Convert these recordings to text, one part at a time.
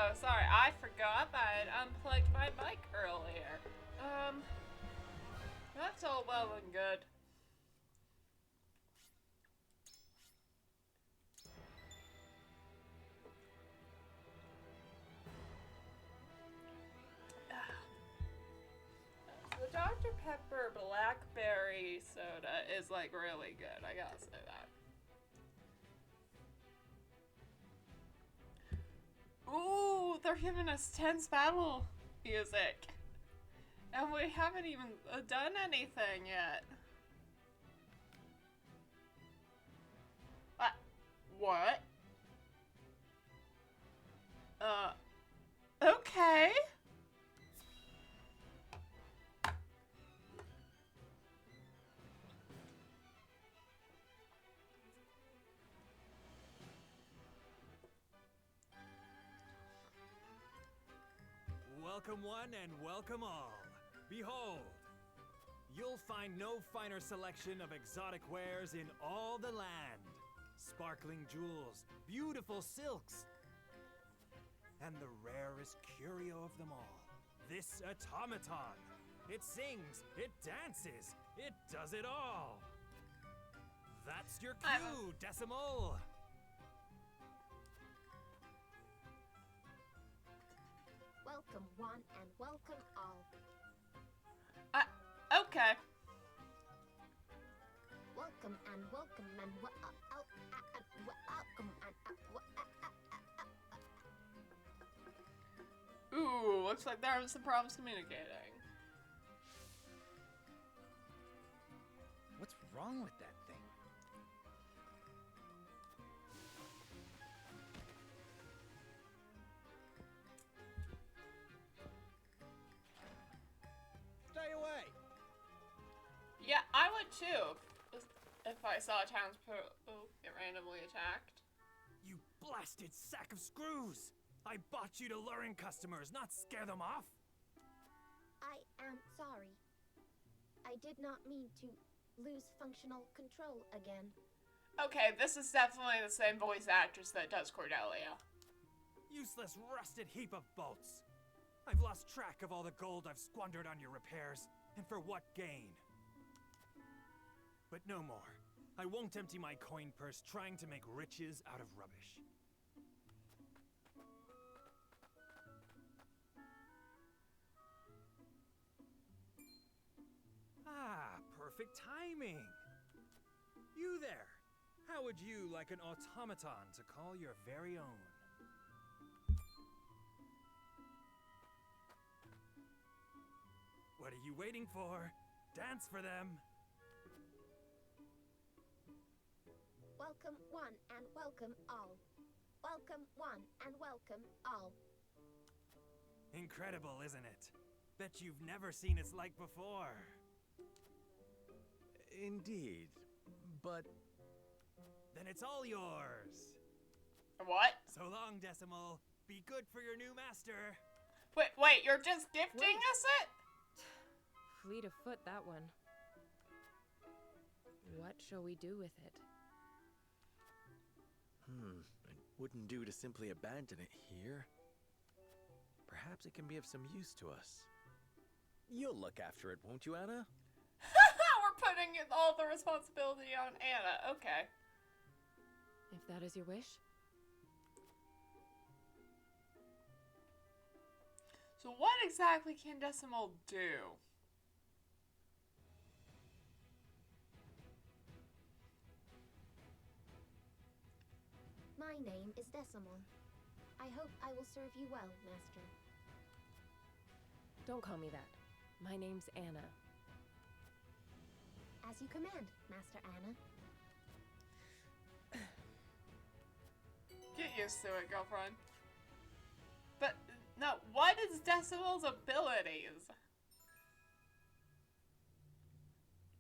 Oh, sorry, I forgot I had unplugged my mic earlier. That's all well and good. The Dr. Pepper Blackberry soda is like really good, I gotta say that. Ooh, they're giving us tense battle music. And we haven't even done anything yet. What? Okay. Welcome one and welcome all. Behold, you'll find no finer selection of exotic wares in all the land. Sparkling jewels, beautiful silks, and the rarest curio of them all, this automaton. It sings, it dances, it does it all. That's your cue, Decimal. Welcome one and welcome all. Okay. Welcome and welcome and welcome and Ooh, looks like they're having some problems communicating. What's wrong with that thing? Stay away! Yeah, I would too. If I saw a townspeople get randomly attacked. You blasted sack of screws! I bought you to lure in customers, not scare them off! I am sorry. I did not mean to lose functional control again. Okay, this is definitely the same voice actress that does Cordelia. Useless rusted heap of bolts! I've lost track of all the gold I've squandered on your repairs, and for what gain? But no more. I won't empty my coin purse trying to make riches out of rubbish. Ah, perfect timing! You there! How would you like an automaton to call your very own? What are you waiting for? Dance for them! Welcome one and welcome all. Welcome one and welcome all. Incredible, isn't it? Bet you've never seen its like before. Indeed, but Then it's all yours. What? So long, Decimal. Be good for your new master. Wait, you're just gifting us it? Fleet of foot, that one. What shall we do with it? it wouldn't do to simply abandon it here. Perhaps it can be of some use to us. You'll look after it, won't you, Anna? We're putting all the responsibility on Anna. Okay. If that is your wish. So what exactly can Decimal do? My name is Decimal. I hope I will serve you well, Master. Don't call me that. My name's Anna. As you command, Master Anna. Get used to it, girlfriend. But, no, what is Decimal's abilities?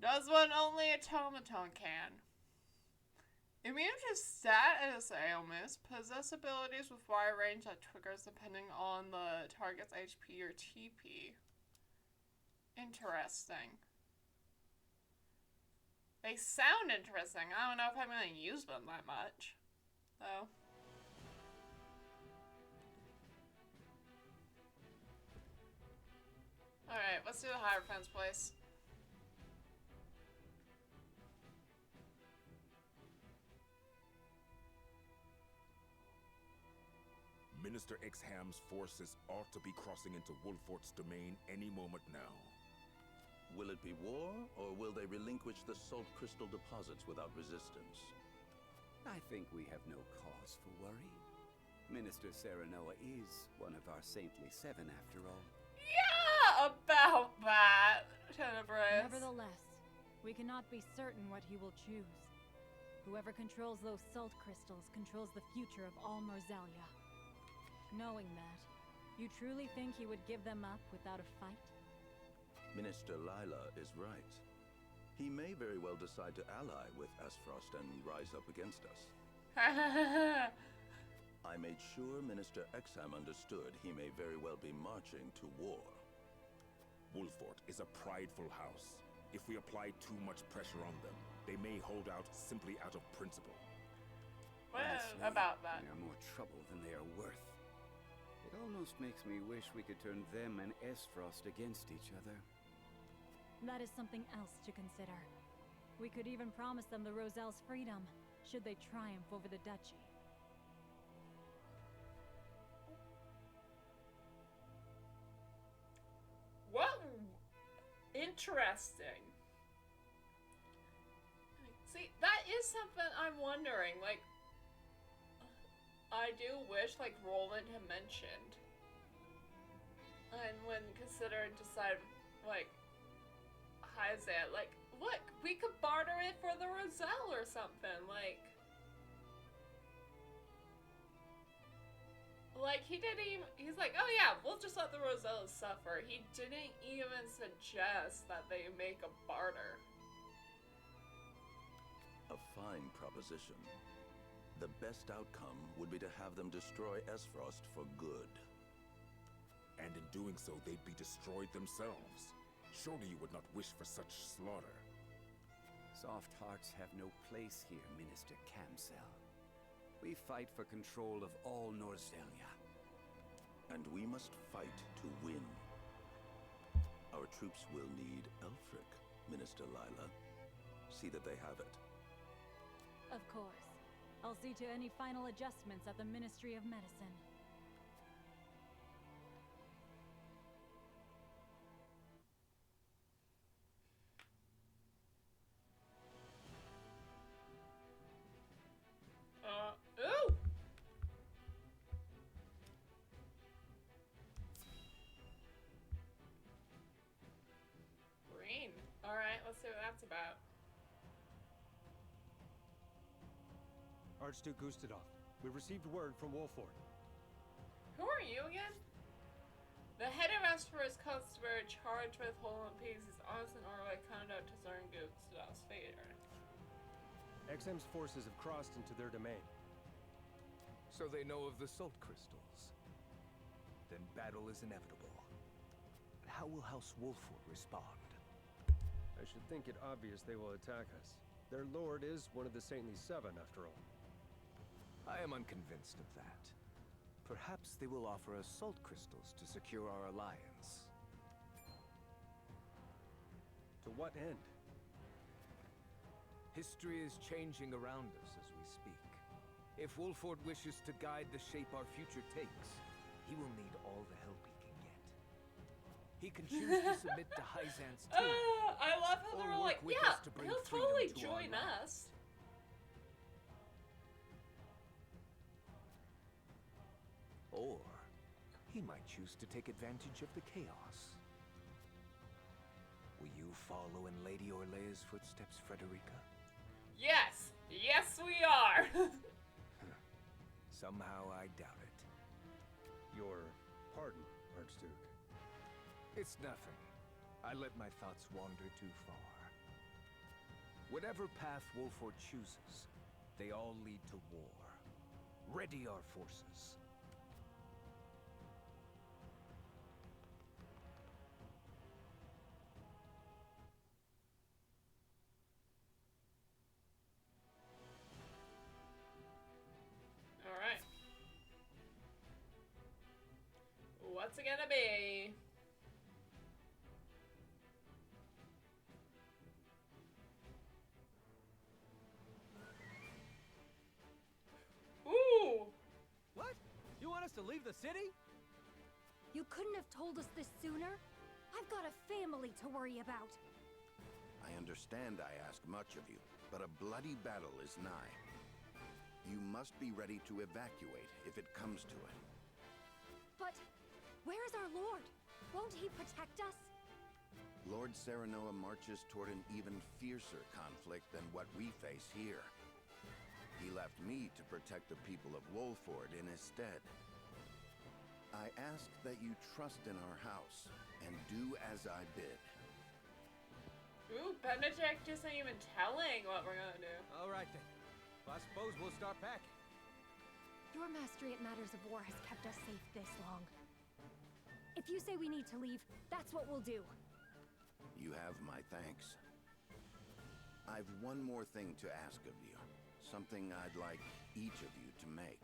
Does what only automaton can. Immune to status ailments, possess abilities with wide range that triggers depending on the target's HP or TP. Interesting. They sound interesting. I don't know if I'm going to use them that much, though. Alright, let's do the Hierophant's place. Minister Exham's forces ought to be crossing into Wolfort's domain any moment now. Will it be war, or will they relinquish the salt crystal deposits without resistance? I think we have no cause for worry. Minister Serenoa is one of our saintly seven, after all. Yeah, about that, Tenebris. Nevertheless, we cannot be certain what he will choose. Whoever controls those salt crystals controls the future of all Marzelia. Knowing that, you truly think he would give them up without a fight? Minister Lila is right. He may very well decide to ally with Aesfrost and rise up against us. I made sure Minister Exham understood he may very well be marching to war. Wolfort is a prideful house. If we apply too much pressure on them, they may hold out simply out of principle. What Honestly, about that? They are more trouble than they are worth. It almost makes me wish we could turn them and Aesfrost against each other. That is something else to consider. We could even promise them the Roselle's freedom, should they triumph over the duchy. What? Interesting. See, that is something I'm wondering. Like, I do wish, like, Roland had mentioned. And when considering decide, like, Hyzat, like, look, we could barter it for the Roselle or something, like, he didn't even, he's like, oh yeah, we'll just let the Rosellas suffer. He didn't even suggest that they make a barter. A fine proposition. The best outcome would be to have them destroy Aesfrost for good. And in doing so, they'd be destroyed themselves. Surely you would not wish for such slaughter. Soft hearts have no place here, Minister Camsel. We fight for control of all Norzelia. And we must fight to win. Our troops will need Elfric, Minister Lila. See that they have it. Of course. I'll see to any final adjustments at the Ministry of Medicine. Ooh! Green. Alright, let's see what that's about. Archduke Gustadov, we received word from Wolfort. Who are you again? The head of Esper's customer charged with holding peace is honest and orderly conduct to Zern Gustadov's fader. XM's forces have crossed into their domain. So they know of the salt crystals. Then battle is inevitable. But how will House Wolfort respond? I should think it obvious they will attack us. Their lord is one of the Saintly Seven, after all. I am unconvinced of that. Perhaps they will offer us salt crystals to secure our alliance. To what end? History is changing around us as we speak. If Wolfort wishes to guide the shape our future takes, he will need all the help he can get. He can choose to submit to Hyzant's team. I love how Or they're work like, with yeah, us to bring he'll freedom totally to our join land." us. Or he might choose to take advantage of the chaos. Will you follow in Lady Orlea's footsteps, Frederica? Yes! Yes, we are! Somehow I doubt it. Your pardon, Archduke. It's nothing. I let my thoughts wander too far. Whatever path Wolfort chooses, they all lead to war. Ready our forces. Alright. What's it gonna be? to leave the city? You couldn't have told us this sooner? I've got a family to worry about. I understand I ask much of you, but a bloody battle is nigh. You must be ready to evacuate if it comes to it. But where is our lord? Won't he protect us? Lord Serenoa marches toward an even fiercer conflict than what we face here. He left me to protect the people of Wolford in his stead. I ask that you trust in our house and do as I bid. Ooh, Benedict isn't even telling what we're gonna do. All right then. Well, I suppose we'll start packing. Your mastery at matters of war has kept us safe this long. If you say we need to leave, that's what we'll do. You have my thanks. I've one more thing to ask of you. Something I'd like each of you to make.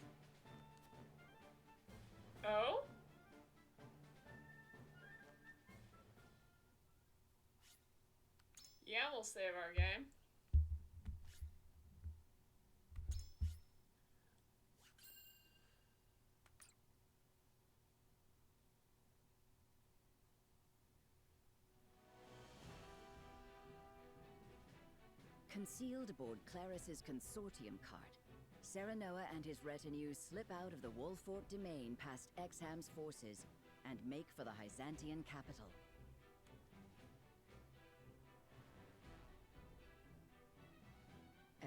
Oh? Yeah, we'll save our game. Concealed aboard Claris's consortium cart, Serenoa and his retinue slip out of the Wolfort domain past Exham's forces and make for the Hyzantian capital.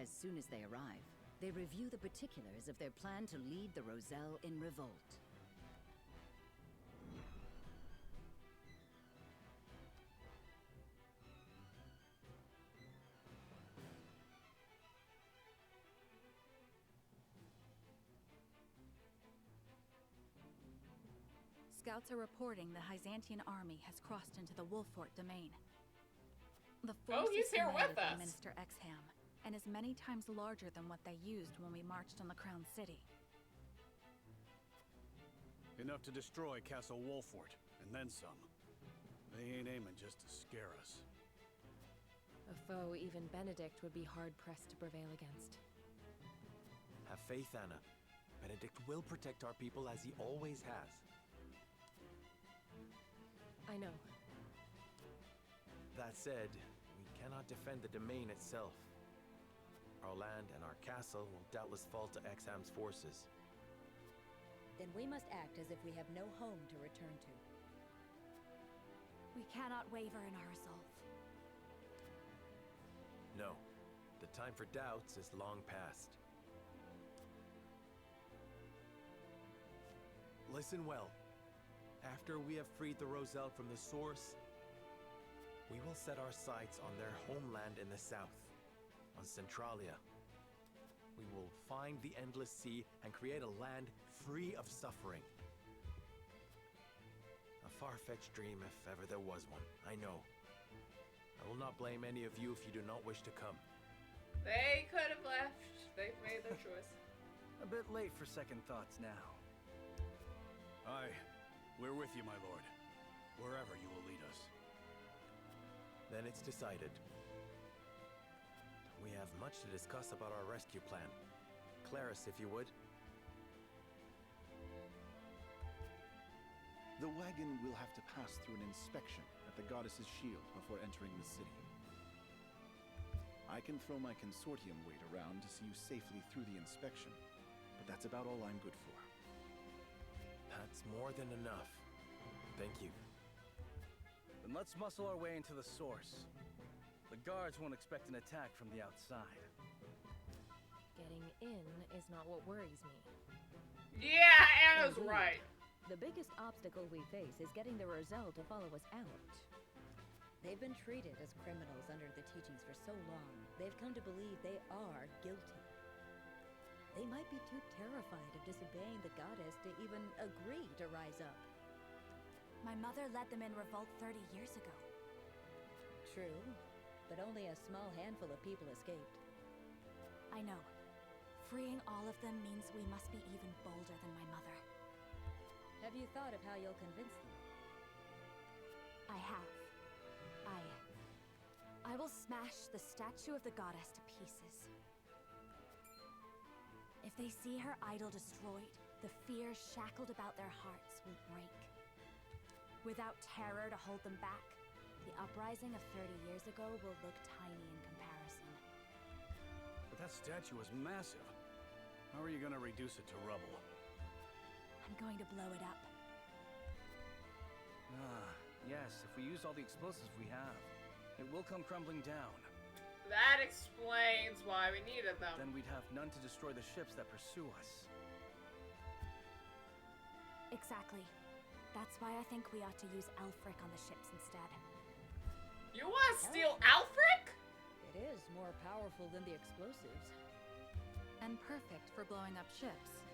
As soon as they arrive, they review the particulars of their plan to lead the Roselle in revolt. Scouts are reporting the Hyzantian army has crossed into the Wolfort domain. The force he's is here Oh, commanded with by us. Minister Exham, and is many times larger than what they used when we marched on the Crown City. Enough to destroy Castle Wolfort, and then some. They ain't aiming just to scare us. A foe even Benedict would be hard-pressed to prevail against. Have faith, Anna. Benedict will protect our people as he always has. I know. That said, we cannot defend the domain itself. Our land and our castle will doubtless fall to Exham's forces. Then we must act as if we have no home to return to. We cannot waver in our resolve. No, the time for doubts is long past. Listen well. After we have freed the Roselle from the source, we will set our sights on their homeland in the south, on Centralia. We will find the Endless Sea and create a land free of suffering. A far-fetched dream if ever there was one, I know. I will not blame any of you if you do not wish to come. They could have left. They've made their choice. A bit late for second thoughts now. Aye, we're with you, my lord. Wherever you will lead us. Then it's decided. We have much to discuss about our rescue plan. Claris, if you would. The wagon will have to pass through an inspection at the Goddess's Shield before entering the city. I can throw my consortium weight around to see you safely through the inspection, but that's about all I'm good for. That's more than enough. Thank you. Then let's muscle our way into the source. The guards won't expect an attack from the outside. Getting in is not what worries me. Yeah, Anna's Indeed. right. The biggest obstacle we face is getting the Roselle to follow us out. They've been treated as criminals under the teachings for so long, they've come to believe they are guilty. They might be too terrified of disobeying the goddess to even agree to rise up. My mother led them in revolt 30 years ago. True, but only a small handful of people escaped. I know. Freeing all of them means we must be even bolder than my mother. Have you thought of how you'll convince them? I have. I will smash the statue of the goddess to pieces. If they see her idol destroyed, the fear shackled about their hearts will break. Without terror to hold them back, the uprising of 30 years ago will look tiny in comparison. But that statue is massive. How are you gonna reduce it to rubble? I'm going to blow it up. Ah, yes, if we use all the explosives we have, it will come crumbling down. That explains why we needed them. Then we'd have none to destroy the ships that pursue us. Exactly. That's why I think we ought to use Elfric on the ships instead. You want to steal Elfric? It is more powerful than the explosives. And perfect for blowing up ships.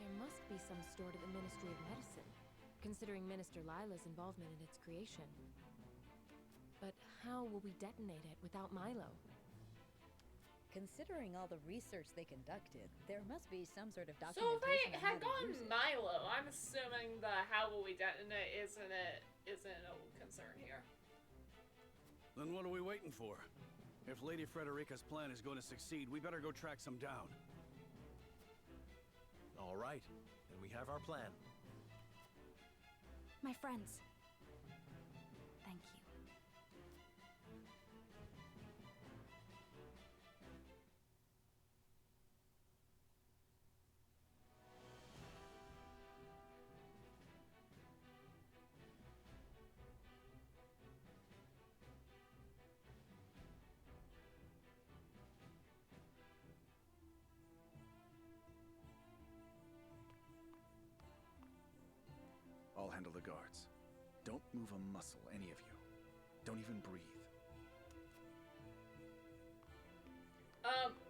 There must be some stored at the Ministry of Medicine, considering Minister Lila's involvement in its creation. But how will we detonate it without Milo? Considering all the research they conducted, there must be some sort of So if documentation they on how had to gone use it. Milo, I'm assuming the how will we detonate isn't a concern here. Then what are we waiting for? If Lady Frederica's plan is going to succeed, we better go track some down. All right, then we have our plan. My friends. Thank you. I'll handle the guards. Don't move a muscle, any of you. Don't even breathe.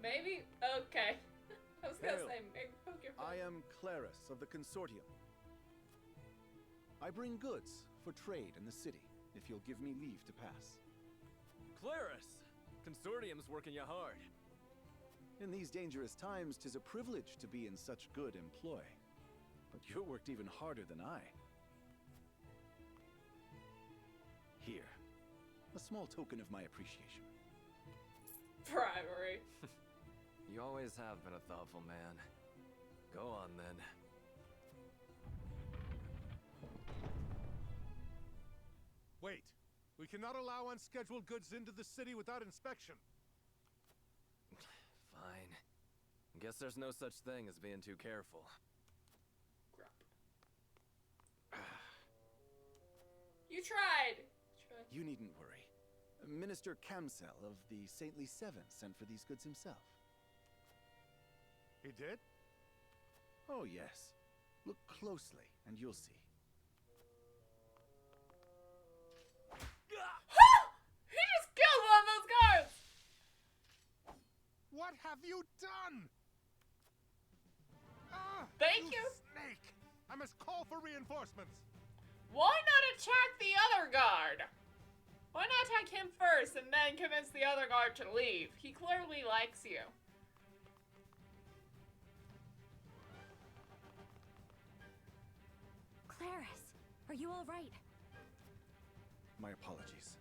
Maybe? Okay. I was gonna Hail. say, maybe poke your I am Claris of the Consortium. I bring goods for trade in the city, if you'll give me leave to pass. Claris! Consortium's working you hard. In these dangerous times, 'tis a privilege to be in such good employ. But you worked even harder than I. Here, a small token of my appreciation. bribery. You always have been a thoughtful man. Go on, then. Wait. We cannot allow unscheduled goods into the city without inspection. Fine. Guess there's no such thing as being too careful. You tried! You needn't worry. Minister Camsel of the Saintly Seven sent for these goods himself. He did? Oh, yes. Look closely, and you'll see. He just killed one of those guards! What have you done? Ah, Thank you. Snake! I must call for reinforcements. Why not attack the other guard? Why not attack him first and then convince the other guard to leave? He clearly likes you. Claris, are you all right? My apologies.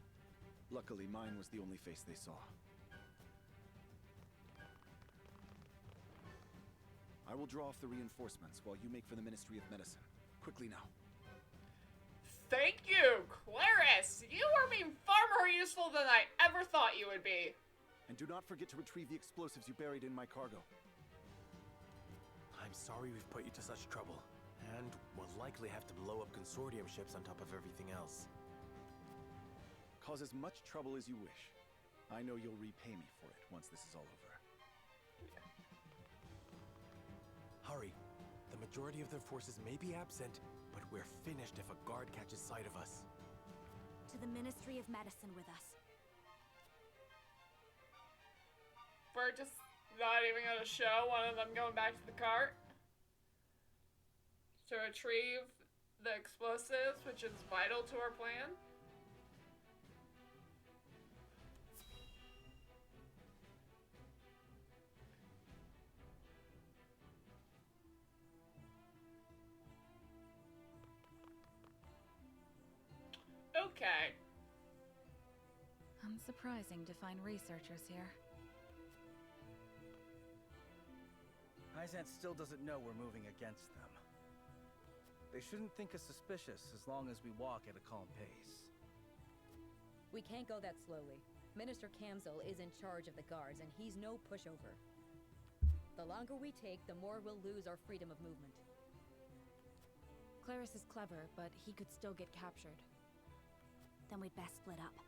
Luckily, mine was the only face they saw. I will draw off the reinforcements while you make for the Ministry of Medicine. Quickly now. Thank you, Claris! You are being far more useful than I ever thought you would be. And do not forget to retrieve the explosives you buried in my cargo. I'm sorry we've put you to such trouble. And we'll likely have to blow up Consortium ships on top of everything else. Cause as much trouble as you wish. I know you'll repay me for it once this is all over. Hurry. The majority of their forces may be absent, but we're finished if a guard catches sight of us. To the Ministry of Medicine with us. We're just not even gonna show one of them going back to the cart to retrieve the explosives, which is vital to our plan. Okay. Unsurprising to find researchers here. Hyzant still doesn't know we're moving against them. They shouldn't think us suspicious as long as we walk at a calm pace. We can't go that slowly. Minister Kamzel is in charge of the guards, and he's no pushover. The longer we take, the more we'll lose our freedom of movement. Claris is clever, but he could still get captured. Then we'd best split up.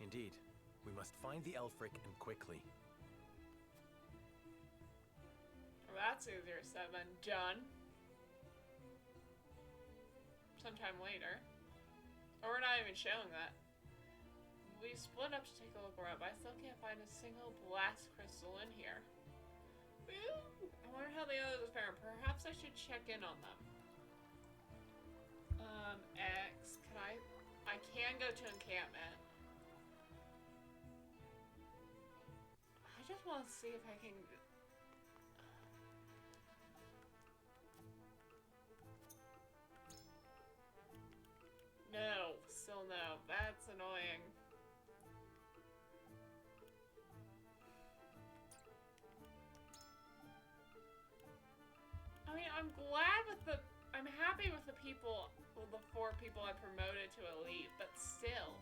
Indeed. We must find the Elfric and quickly. Well, that's easier said than done. Sometime later. Or we're not even showing that. We split up to take a look around, but I still can't find a single blast crystal in here. Woo! I wonder how the others are faring. Perhaps I should check in on them. X, can I can go to encampment. I just want to see if I can... No, still no. That's annoying. I mean, I'm happy with the people, well, the 4 people I promoted to elite, but still.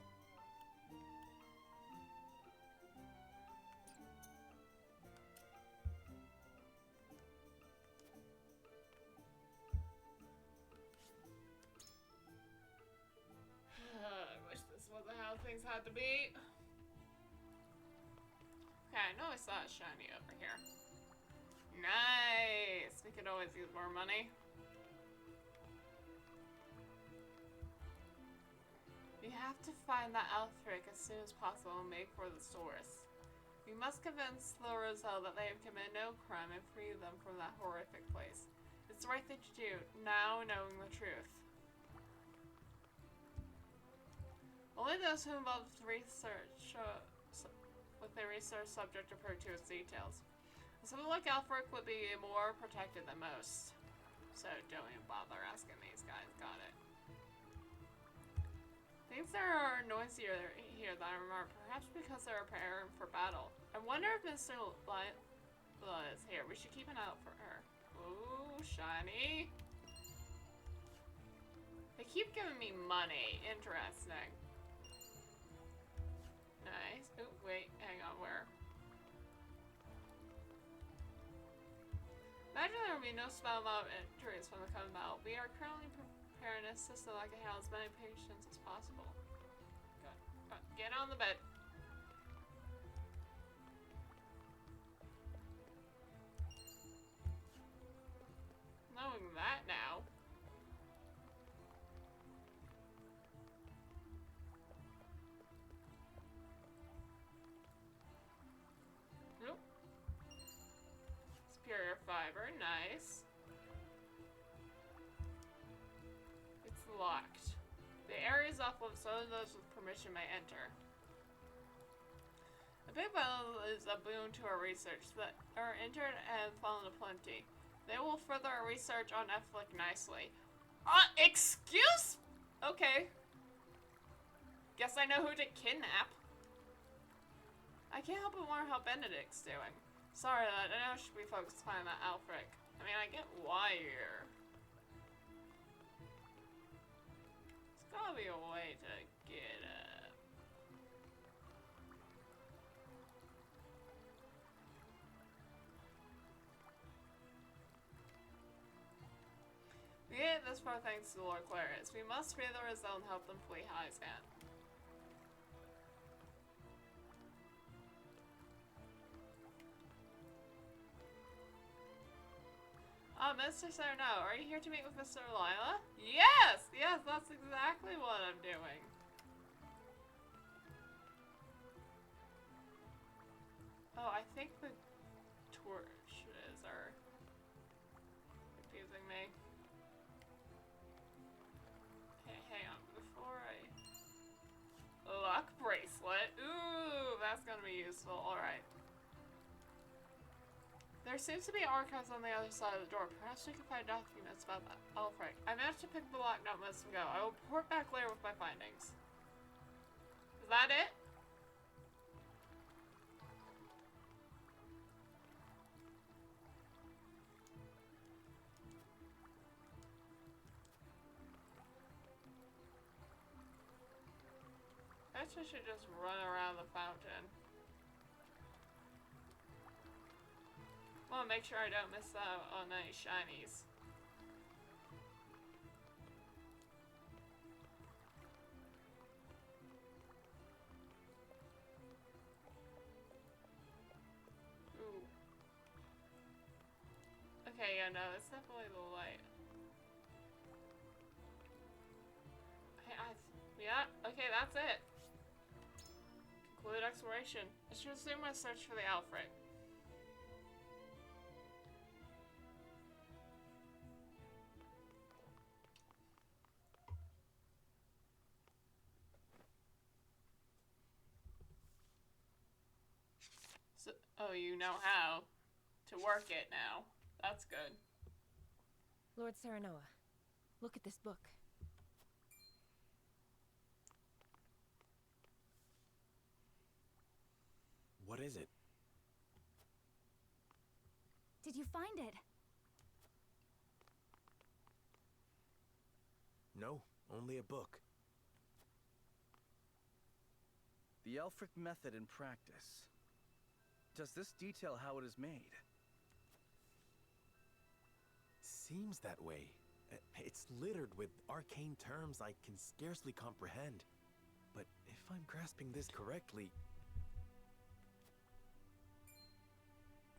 I wish this wasn't how things had to be. Okay, I know I saw a shiny over here. Nice! We could always use more money. We have to find the Elfric as soon as possible and make for the source. We must convince the Roselle that they have committed no crime and free them from that horrific place. It's the right thing to do, now knowing the truth. Only those who involve research with the research subject are privy to its details. Someone like Elfric would be more protected than most. So don't even bother asking these guys, got it. Things are noisier here than I remember, perhaps because they're preparing for battle. I wonder if Mr. Lila is here. We should keep an eye out for her. Ooh, shiny. They keep giving me money. Interesting. Nice. Oh, wait, hang on, where? Imagine there will be no spellbound entries from the coming battle. We are currently preparing a system that can handle as many patients as possible. Good. Get on the bed. Knowing that now. Nope. Superior fiber, nice. It's locked. The area is off limits, so only those with permission may enter. A big battle is a boon to our research that are entered and fallen to plenty. They will further our research on Elfric nicely. Excuse? Okay. Guess I know who to kidnap. I can't help but wonder how Benedict's doing. Sorry, I know I should be focused on that Elfric. I mean, I get why you're... There's gotta be a way to get We get this far thanks to Lord Claris. We must free the Roselle and help them flee Hyzant. Mr. Serno, are you here to meet with Mr. Lila? Yes! Yes, that's exactly what I'm doing. Oh, I think the torches are confusing me. Okay, hang on. Before I... Luck bracelet. Ooh, that's gonna be useful. Alright. There seems to be archives on the other side of the door. Perhaps we can find documents about Elfric. I managed to pick the lock not months ago. I will report back later with my findings. Is that it? guess we should just run around the fountain. Want to make sure I don't miss out on any shinies. Ooh. Okay, yeah, no, it's definitely the light. Yeah, okay, that's it. Conclude exploration. I should assume I search for the Alfric. So, oh, you know how to work it now. That's good. Lord Serenoa, look at this book. What is it? Did you find it? No, only a book. The Elfric method in practice. Does this detail how it is made? Seems that way. It's littered with arcane terms I can scarcely comprehend. But if I'm grasping this correctly,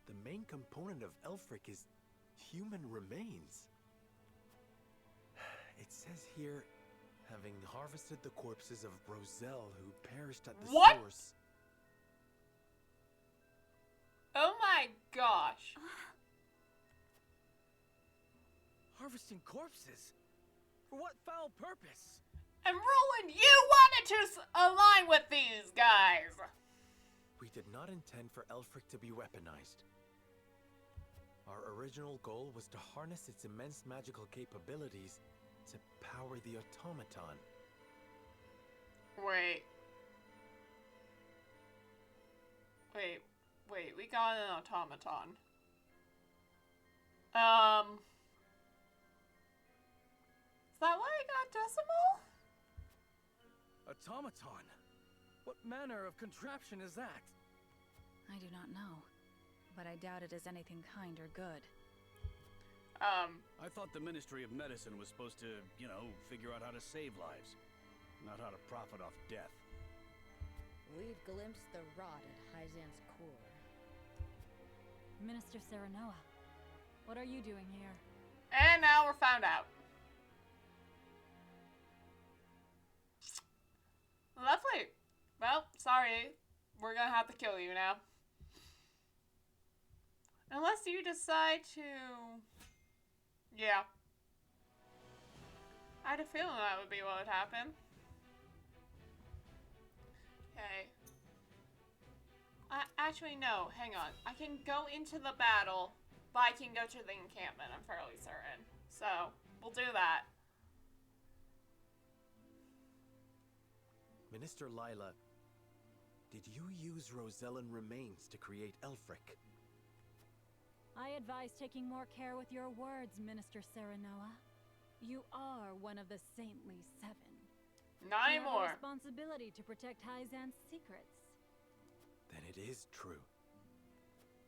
the main component of Elfric is human remains. It says here, having harvested the corpses of Roselle who perished at the source. Oh my gosh. Harvesting corpses? For what foul purpose? And Roland, you wanted to align with these guys! We did not intend for Elfric to be weaponized. Our original goal was to harness its immense magical capabilities to power the automaton. Wait, we got an automaton. Is that why I got Decimal? Automaton? What manner of contraption is that? I do not know, but I doubt it is anything kind or good. I thought the Ministry of Medicine was supposed to, you know, figure out how to save lives, not how to profit off death. We've glimpsed the rot at Hyzan's core. Minister Serenoa, what are you doing here? And now we're found out. Lovely. Well, sorry. We're gonna have to kill you now. Unless you decide to... Yeah. I had a feeling that would be what would happen. Okay. Actually, no. Hang on. I can go into the battle, but I can go to the encampment, I'm fairly certain. So, we'll do that. Minister Lila, did you use Rosellan remains to create Elfric? I advise taking more care with your words, Minister Serenoa. You are one of the Saintly Seven. Not you anymore. have a responsibility to protect Hyzan's secrets. Then it is true.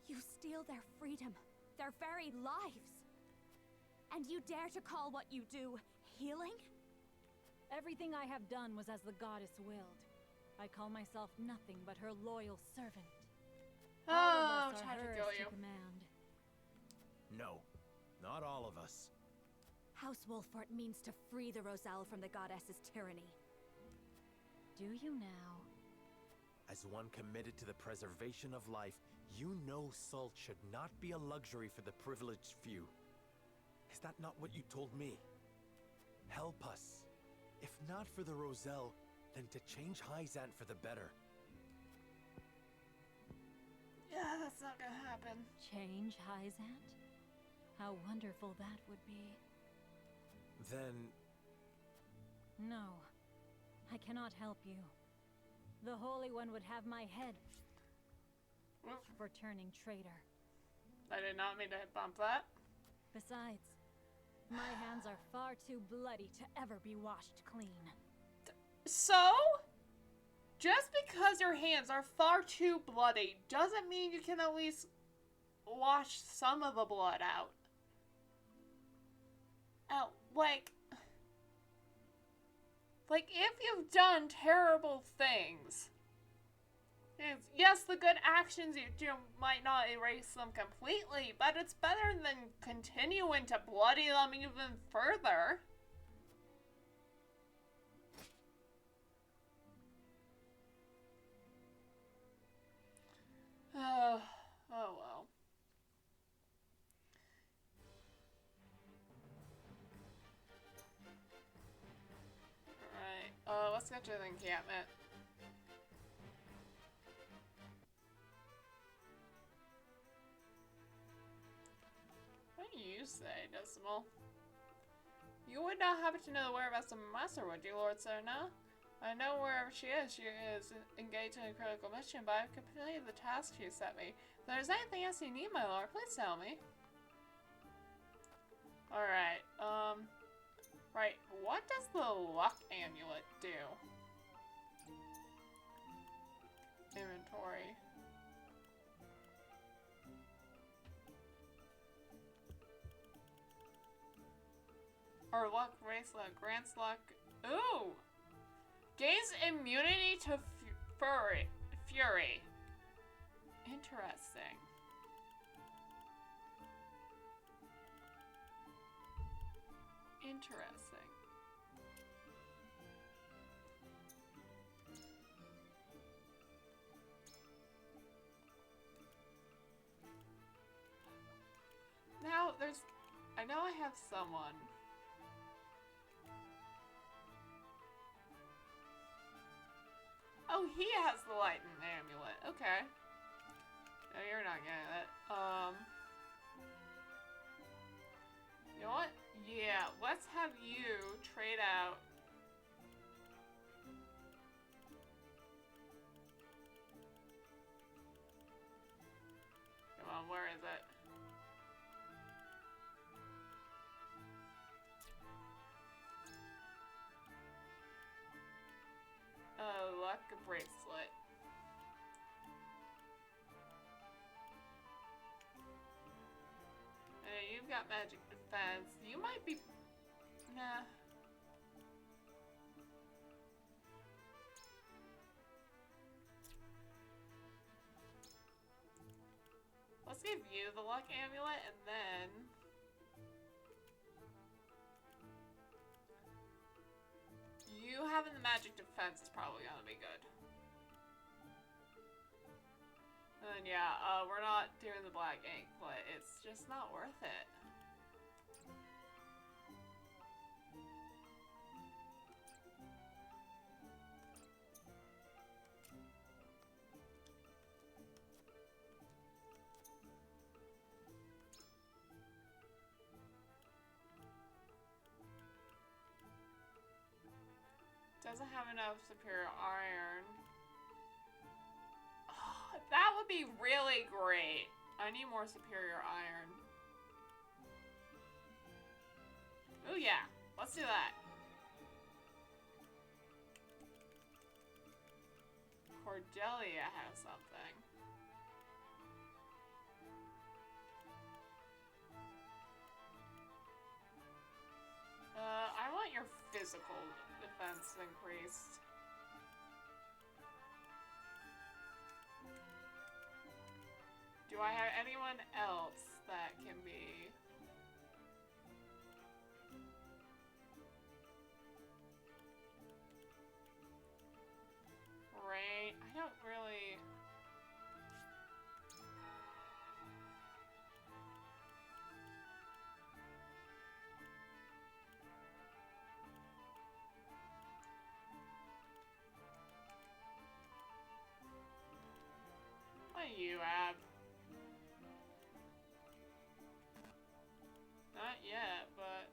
You steal their freedom, their very lives. And you dare to call what you do healing? Everything I have done was as the goddess willed. I call myself nothing but her loyal servant. All of us are hers to command. No, not all of us. House Wolfort means to free the Roselle from the goddess's tyranny. Do you now? As one committed to the preservation of life, you know salt should not be a luxury for the privileged few. Is that not what you told me? Help us. If not for the Roselle, then to change Hyzan for the better. Yeah, that's not gonna happen. Change Hyzan? How wonderful that would be. Then... No, I cannot help you. The Holy One would have my head for turning traitor. I did not mean to bump that. Besides, my hands are far too bloody to ever be washed clean. So? just because your hands are far too bloody doesn't mean you can at least wash some of the blood out. Oh, like if you've done terrible things, yes, the good actions you do might not erase them completely, but it's better than continuing to bloody them even further. Oh well. Alright, let's get to the encampment. What do you say, Decimal? You would not happen to know the whereabouts of my master, would you, Lord Serna? I know wherever she is engaged in a critical mission, but I've completed the task she set me. If there's anything else you need, my lord, please tell me. Alright, right, what does the luck amulet do? Inventory. Or luck bracelet, grants luck. Ooh! Gains immunity to fury. Interesting. Interesting. Now, I know I have someone. Oh, he has the lightning amulet. Okay. No, you're not getting it. You know what? Yeah, let's have you trade out. Come on, where is it? Luck bracelet. You've got magic defense. You might be... Nah. Let's give you the luck amulet and then... You having the magic defense is probably gonna be good. And then yeah, we're not doing the black ink, but it's just not worth it. Doesn't have enough superior iron. Oh, that would be really great. I need more superior iron. Oh yeah, let's do that. Cordelia has something. I want your physical defense increased. Do I have anyone else that can be... Right? I don't really... What do you have? Not yet, but...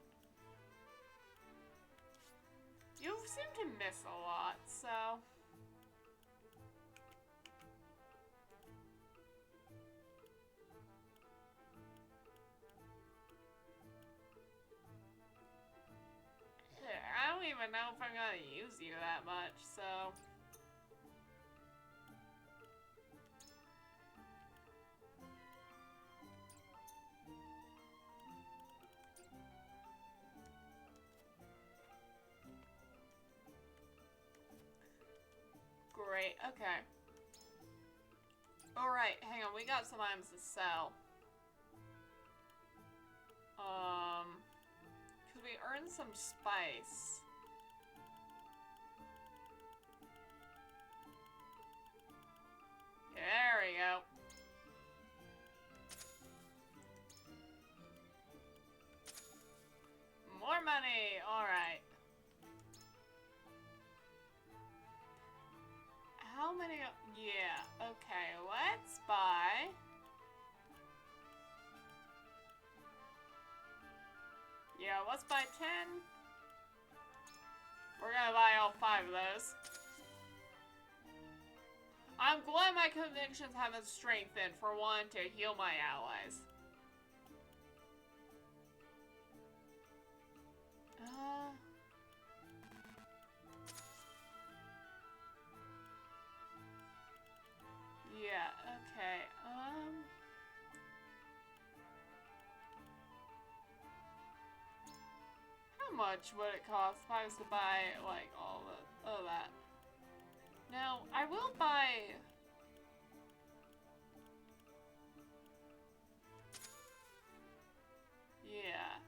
You seem to miss a lot, so... I don't even know if I'm gonna use you that much, so... great. Okay. Alright, hang on. We got some items to sell. Because we earned some spice. There we go. More money! Alright. How many? Yeah, okay, let's buy. Yeah, let's buy 10. We're gonna buy all 5 of those. I'm glad my convictions haven't strengthened for one to heal my allies. Yeah, okay, how much would it cost if I was to buy, like, all of that? Now, I will buy... Yeah.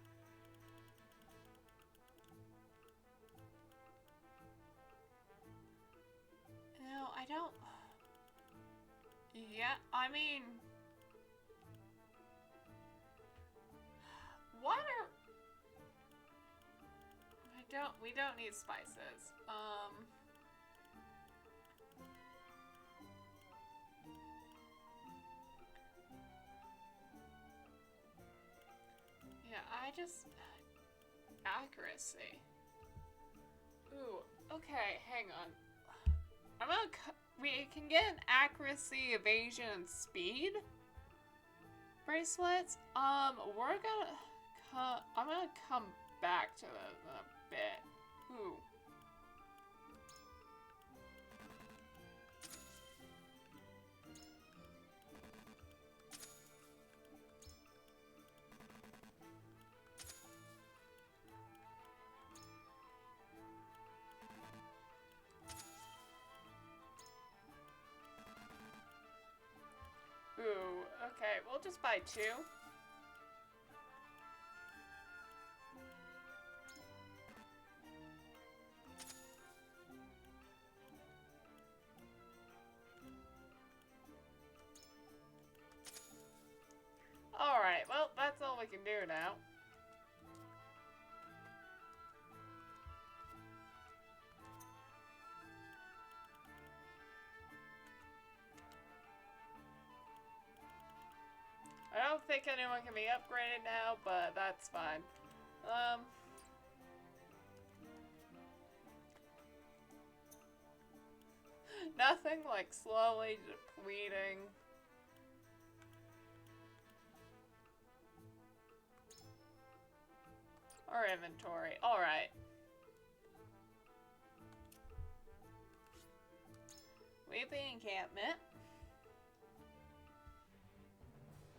No, I don't... Yeah, I mean... What are... We don't need spices. Yeah, I just... Accuracy. Ooh, okay, hang on. I'm gonna... We can get an accuracy, evasion, and speed bracelets. We're gonna... I'm gonna come back to this in a bit. Ooh. Ooh, okay, we'll just buy 2. Alright, well, that's all we can do now. I don't think anyone can be upgraded now, but that's fine. Nothing like slowly depleting. Our inventory. Alright. Leave the encampment.